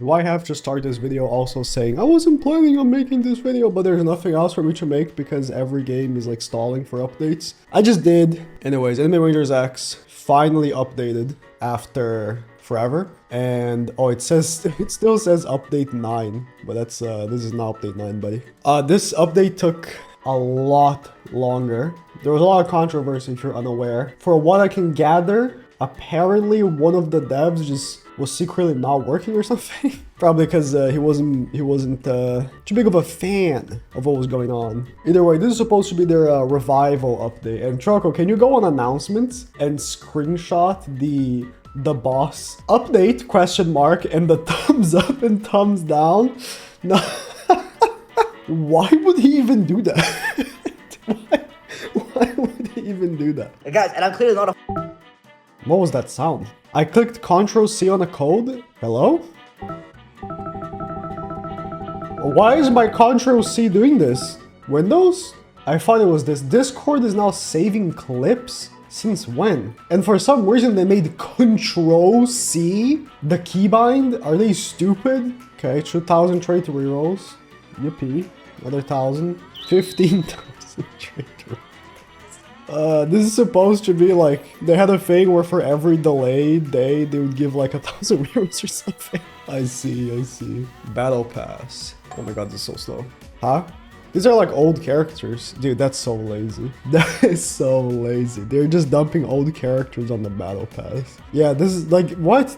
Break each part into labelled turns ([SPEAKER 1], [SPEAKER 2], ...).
[SPEAKER 1] Why have to start this video also saying I wasn't planning on making this video, but there's nothing else for me to make because every game is like stalling for updates. I just did. Anyways, Anime Rangers X finally updated after forever, and oh, it still says update 9, but that's this is not update 9, buddy. This update took a lot longer. There was a lot of controversy if you're unaware. For what I can gather, apparently one of the devs just was secretly not working or something. Probably because he wasn't too big of a fan of what was going on. Either way, this is supposed to be their revival update. And Choco, can you go on announcements and screenshot the boss update question mark and the thumbs up and thumbs down? No. Why would he even do that? Why would he even do that?
[SPEAKER 2] Hey guys, and I'm clearly not a
[SPEAKER 1] What was that sound? I clicked Ctrl C on a code. Hello? Why is my Ctrl C doing this? Windows? I thought it was this. Discord is now saving clips? Since when? And for some reason they made Ctrl C the keybind? Are they stupid? Okay, 2,000 trait rerolls. Yippee. Another 1,000. 15,000 trait rerolls. This is supposed to be like, they had a thing where for every delayed day, they would give like 1,000 euros or something. I see. Battle Pass. Oh my god, this is so slow. Huh? These are like old characters. Dude, that's so lazy. That is so lazy. They're just dumping old characters on the Battle Pass. Yeah, this is like, what?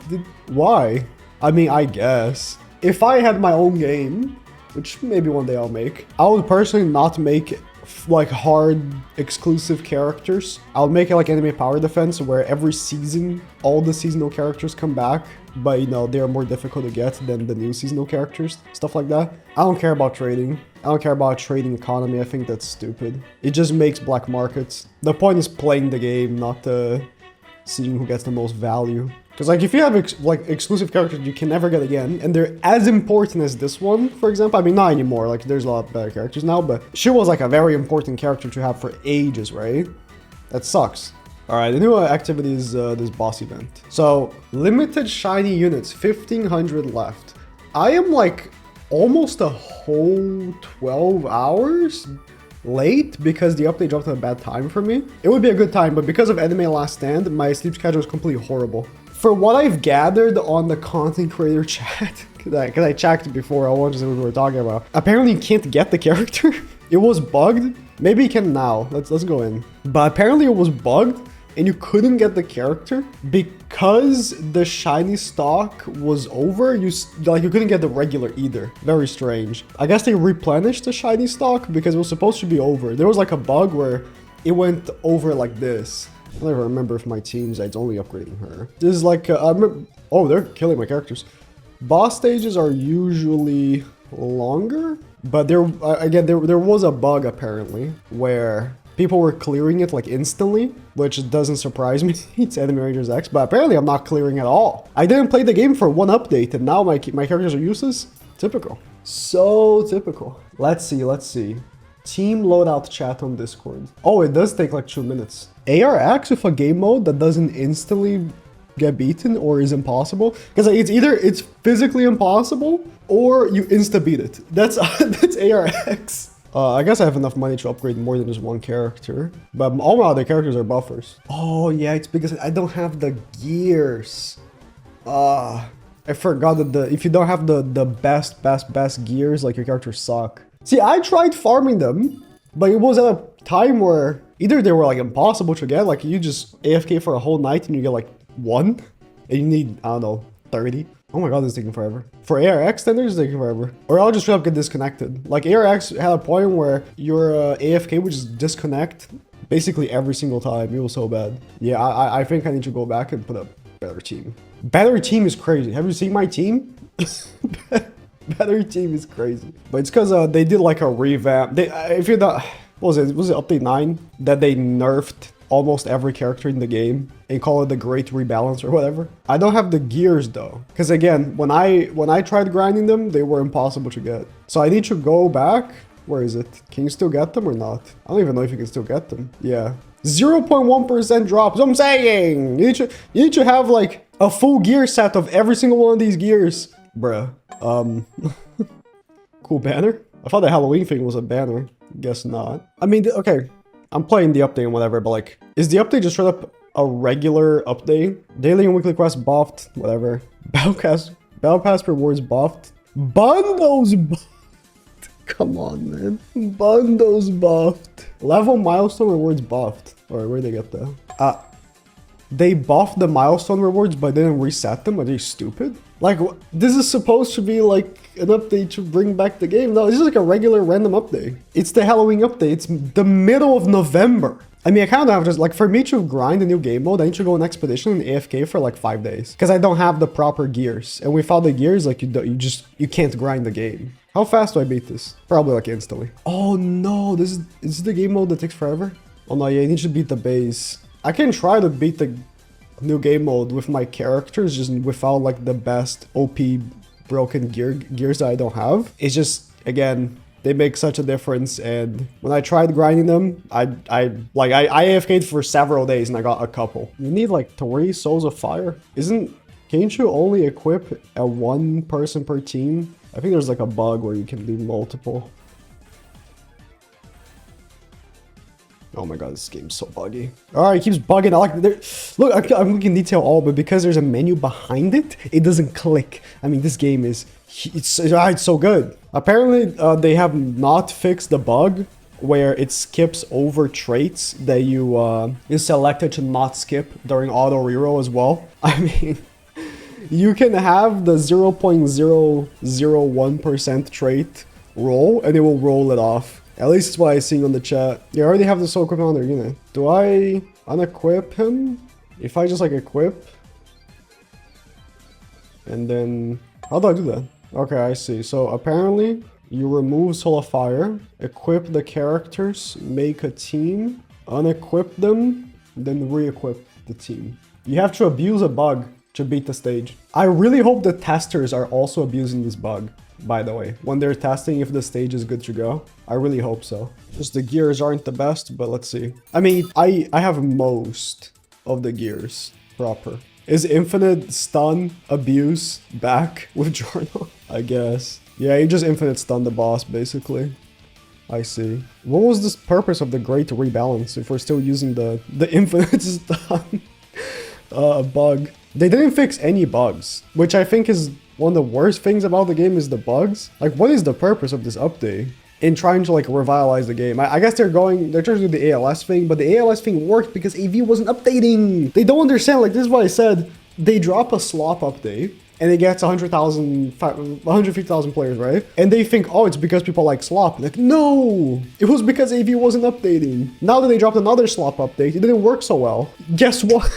[SPEAKER 1] Why? I mean, I guess. If I had my own game, which maybe one day I'll make, I would personally not make like hard exclusive characters. I'll make it like Anime Power Defense where every season all the seasonal characters come back, but you know they're more difficult to get than the new seasonal characters, stuff like that. I don't care about trading. I don't care about trading economy. I think that's stupid. It just makes black markets. The point is playing the game, not seeing who gets the most value. Because like if you have exclusive characters you can never get again, and they're as important as this one, for example. I mean, not anymore, like there's a lot better characters now, but she was like a very important character to have for ages, right? That sucks. All right, the new activity is this boss event. So limited shiny units, 1,500 left. I am like almost a whole 12 hours late because the update dropped at a bad time for me. It would be a good time, but because of Anime Last Stand, my sleep schedule is completely horrible. For what I've gathered on the content creator chat, because I checked before, I wanted to see what we were talking about. Apparently you can't get the character. It was bugged. Maybe you can now. Let's go in. But apparently it was bugged and you couldn't get the character because the shiny stock was over. You couldn't get the regular either. Very strange. I guess they replenished the shiny stock because it was supposed to be over. There was like a bug where it went over like this. I don't even remember if my team's it's only upgrading her. This is like, oh, they're killing my characters. Boss stages are usually longer, but there was a bug apparently where people were clearing it like instantly, which doesn't surprise me. It's Anime Rangers X, but apparently I'm not clearing at all. I didn't play the game for one update and now my characters are useless. Typical. So typical. Let's see. Team loadout chat on Discord. Oh, it does take like 2 minutes. ARX with a game mode that doesn't instantly get beaten or is impossible. Because it's either it's physically impossible or you insta beat it. That's ARX. I guess I have enough money to upgrade more than just one character. But all my other characters are buffers. Oh yeah, it's because I don't have the gears. I forgot that if you don't have the best gears, like your characters suck. See, I tried farming them, but it was at a time where either they were like impossible to get, like you just AFK for a whole night and you get like 1, and you need, I don't know, 30. Oh my god, this is taking forever. For ARX, then they're just taking forever. Or I'll just straight up get disconnected. Like ARX had a point where your AFK would just disconnect basically every single time. It was so bad. Yeah, I think I need to go back and put a better team. Better team is crazy. Have you seen my team? Better team is crazy. But it's because they did like a revamp. If you're not, what was it update 9 that they nerfed almost every character in the game and call it the Great Rebalance or whatever. I don't have the gears though, because again, when I tried grinding them, they were impossible to get. So I need to go back. Where is it? Can you still get them or not? I don't even know if you can still get them. Yeah, 0.1% drops. I'm saying you need to have like a full gear set of every single one of these gears. Bruh. Cool banner? I thought the Halloween thing was a banner. Guess not. I mean, okay. I'm playing the update and whatever, but like, is the update just straight up a regular update? Daily and weekly quests buffed, whatever. Battle Pass rewards buffed. Bundles buffed. Come on, man. Bundles buffed. Level milestone rewards buffed. Alright, where'd they get that? They buffed the milestone rewards but didn't reset them? Are they stupid? Like, this is supposed to be like an update to bring back the game. No, this is like a regular random update. It's the Halloween update. It's the middle of November. I mean, I kind of have just like, for me to grind a new game mode, I need to go on Expedition and AFK for like 5 days. Because I don't have the proper gears. And without the gears, like you can't grind the game. How fast do I beat this? Probably like instantly. Oh no, this is the game mode that takes forever? Oh no, yeah, you need to beat the base. I can try to beat the new game mode with my characters, just without like the best OP broken gears that I don't have. It's just, again, they make such a difference, and when I tried grinding them, I AFK'd for several days and I got a couple. You need like 3 souls of fire. Can't you only equip a 1 person per team? I think there's like a bug where you can do multiple. Oh my god, this game's so buggy. Alright, it keeps bugging. Look, I'm looking in detail all, but because there's a menu behind it, it doesn't click. I mean, this game is, it's so good. Apparently, they have not fixed the bug where it skips over traits that you selected to not skip during auto reroll as well. I mean, you can have the 0.001% trait roll and it will roll it off. At least it's what I see on the chat. You already have the soul equip on there, you know. Do I unequip him? If I just like equip and then, how do I do that? Okay, I see. So apparently you remove Soul of Fire, equip the characters, make a team, unequip them, then re-equip the team. You have to abuse a bug to beat the stage. I really hope the testers are also abusing this bug, by the way, when they're testing if the stage is good to go. I really hope so. Just the gears aren't the best, but let's see. I mean, I have most of the gears proper. Is infinite stun abuse back with Journal? I guess. Yeah, you just infinite stun the boss, basically. I see. What was the purpose of the great rebalance if we're still using the infinite stun bug? They didn't fix any bugs, which I think is one of the worst things about the game is the bugs. Like, what is the purpose of this update in trying to like revitalize the game? I guess they're trying to do the ALS thing, but the ALS thing worked because AV wasn't updating. They don't understand. Like, this is why I said they drop a slop update and it gets 150,000 players, right? And they think, oh, it's because people like slop. Like, no, it was because AV wasn't updating. Now that they dropped another slop update, it didn't work so well. Guess what?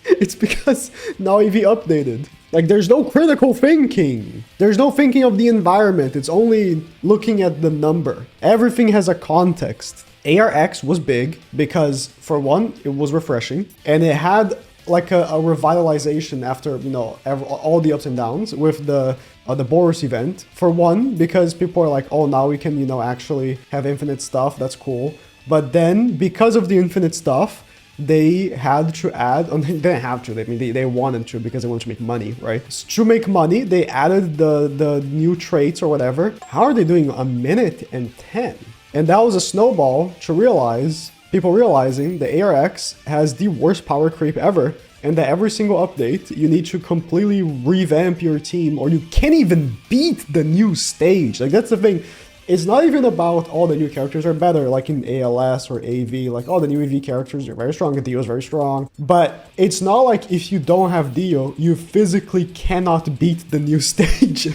[SPEAKER 1] It's because now AV updated. Like, there's no critical thinking. There's no thinking of the environment. It's only looking at the number. Everything has a context. ARX was big because, for one, it was refreshing. And it had like a revitalization after, you know, all the ups and downs with the Boros event. For one, because people are like, oh, now we can, you know, actually have infinite stuff. That's cool. But then, because of the infinite stuff, they had to add, they didn't have to, they wanted to because they wanted to make money, right? So to make money, they added the new traits or whatever. How are they doing 1:10? And that was a snowball to realize, people realizing the ARX has the worst power creep ever, and that every single update, you need to completely revamp your team or you can't even beat the new stage. Like, that's the thing. It's not even about all the new characters are better, like in ALS or AV, like, oh, the new AV characters are very strong and Dio is very strong. But it's not like if you don't have Dio, you physically cannot beat the new stages.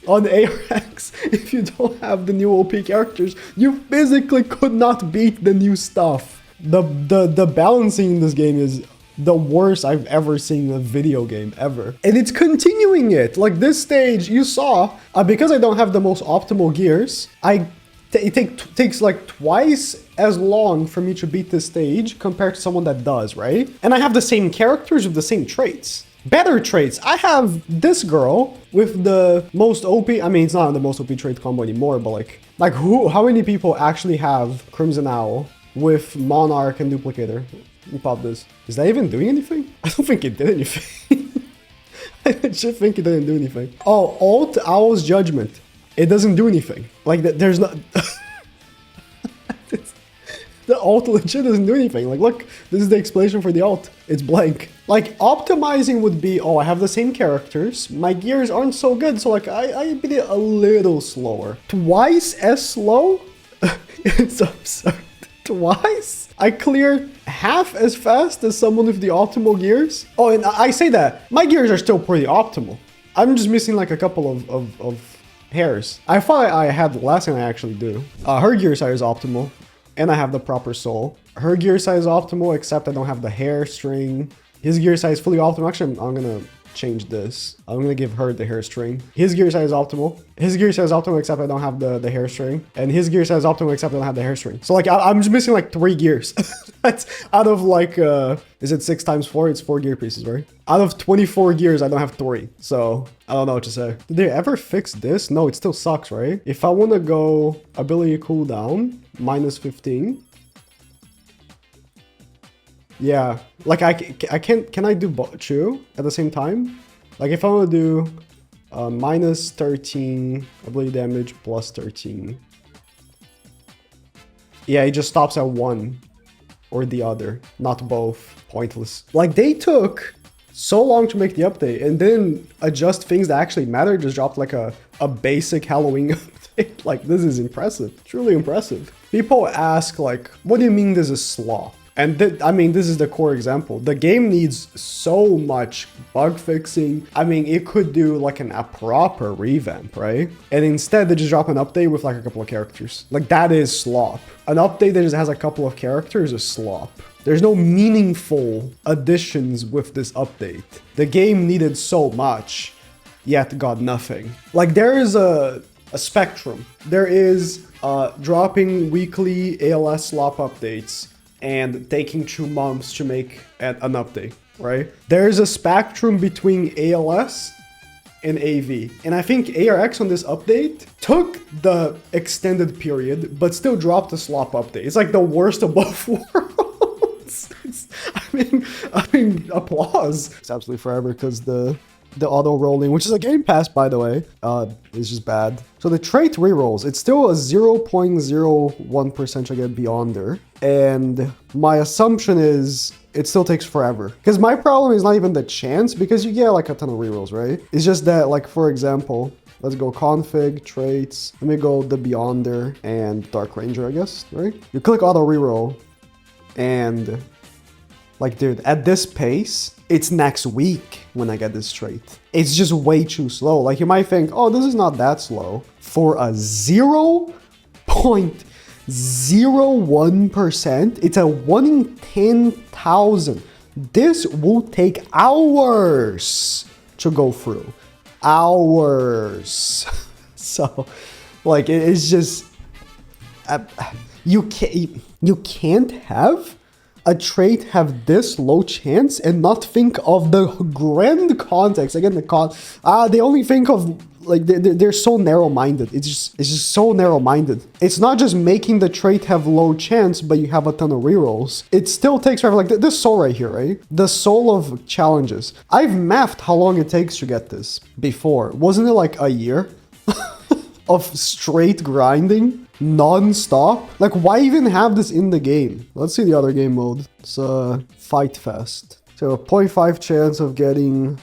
[SPEAKER 1] On ARX, if you don't have the new OP characters, you physically could not beat the new stuff. The balancing in this game is the worst I've ever seen in a video game ever. And it's continuing it. Like, this stage, you saw, because I don't have the most optimal gears, it takes like twice as long for me to beat this stage compared to someone that does, right? And I have the same characters with the same traits. Better traits. I have this girl with the most OP, I mean, it's not the most OP trait combo anymore, but like how many people actually have Crimson Owl with Monarch and Duplicator? Let me pop this. Is that even doing anything? I don't think it did anything. I should think it didn't do anything. Oh, Alt Owl's Judgment. It doesn't do anything. Like, there's not... The alt legit doesn't do anything. Like, look, this is the explanation for the alt. It's blank. Like, optimizing would be, oh, I have the same characters. My gears aren't so good, so like, I beat it a little slower. Twice as slow? It's absurd. Twice? I cleared half as fast as someone with the optimal gears. Oh, and I say that. My gears are still pretty optimal. I'm just missing like a couple of hairs. I thought I had the last thing I actually do. Her gear size is optimal. And I have the proper soul. Her gear size is optimal, except I don't have the hair string. His gear size is fully optimal. Actually, I'm gonna change this. I'm gonna give her the hair string. His gear size is optimal. His gear size is optimal, except I don't have the hair string. And his gear size is optimal, except I don't have the hair string. So like, I'm just missing like 3 gears. That's out of like, is it 6 times 4? It's 4 gear pieces, right? Out of 24 gears, I don't have 3. So I don't know what to say. Did they ever fix this? No, it still sucks, right? If I want to go ability cooldown, minus 15. Yeah, like I can't, can I do two at the same time? Like if I want to do minus 13 ability damage plus 13. Yeah, it just stops at one or the other, not both. Pointless. Like they took so long to make the update and then adjust things that actually matter. Just dropped like a basic Halloween update. Like this is impressive, truly impressive. People ask like, what do you mean this is slop? And I mean, this is the core example. The game needs so much bug fixing. I mean, it could do like a proper revamp, right? And instead they just drop an update with like a couple of characters. Like that is slop. An update that just has a couple of characters is slop. There's no meaningful additions with this update. The game needed so much, yet got nothing. Like there is a spectrum. There is dropping weekly ALS slop updates and taking 2 months to make an update, right? There's a spectrum between ALS and AV. And I think ARX on this update took the extended period, but still dropped the slop update. It's like the worst of both worlds. I mean, applause. It's absolutely forever because the auto rolling, which is a game pass, by the way, is just bad. So the trait rerolls, it's still a 0.01% to get Beyonder. And my assumption is it still takes forever. Because my problem is not even the chance, because you get like a ton of rerolls, right? It's just that, like, for example, let's go config, traits. Let me go the Beyonder and Dark Ranger, I guess, right? You click auto reroll and like, dude, at this pace, it's next week when I get this trait. It's just way too slow. Like you might think, oh, this is not that slow. For a 0.01%, it's a 1 in 10,000. This will take hours to go through. Hours. So, like, it's just, you can't have a trait have this low chance and not think of the grand context. Again, they only think of, like, they're so narrow-minded. It's just so narrow-minded. It's not just making the trait have low chance, but you have a ton of rerolls. It still takes forever. Like this soul right here, right? The soul of challenges. I've mapped how long it takes to get this before. Wasn't it like a year of straight grinding? Non-stop? Like, why even have this in the game? Let's see the other game mode. It's Fight Fest. So a 0.5 chance of getting,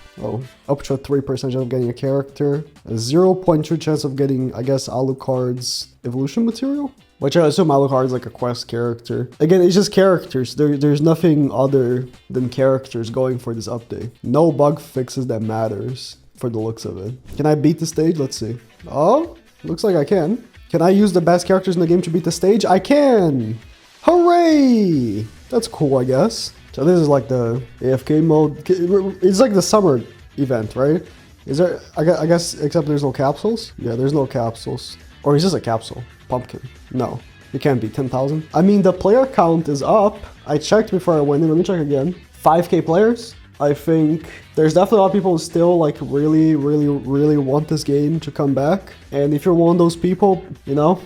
[SPEAKER 1] up to a 3% chance of getting a character. A 0.2 chance of getting, I guess, Alucard's evolution material? Which I assume Alucard is like a quest character. Again, it's just characters. There's nothing other than characters going for this update. No bug fixes that matters for the looks of it. Can I beat the stage? Let's see. Oh, looks like I can. Can I use the best characters in the game to beat the stage? I can! Hooray! That's cool, I guess. So this is like the AFK mode. It's like the summer event, right? Is there, I guess, except there's no capsules? Yeah, there's no capsules. Or is this a capsule? Pumpkin. No, it can't be 10,000. I mean, the player count is up. I checked before I went in. Let me check again. 5K players. I think there's definitely a lot of people who still like really want this game to come back. And if you're one of those people, you know,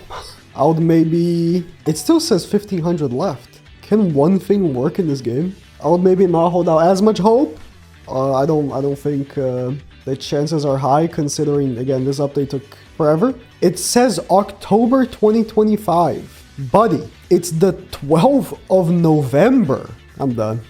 [SPEAKER 1] I would maybe, it still says 1,500 left. Can one thing work in this game? I would maybe not hold out as much hope. I don't think The chances are high considering, again, this update took forever. It says October 2025. Buddy, it's the 12th of November. I'm done.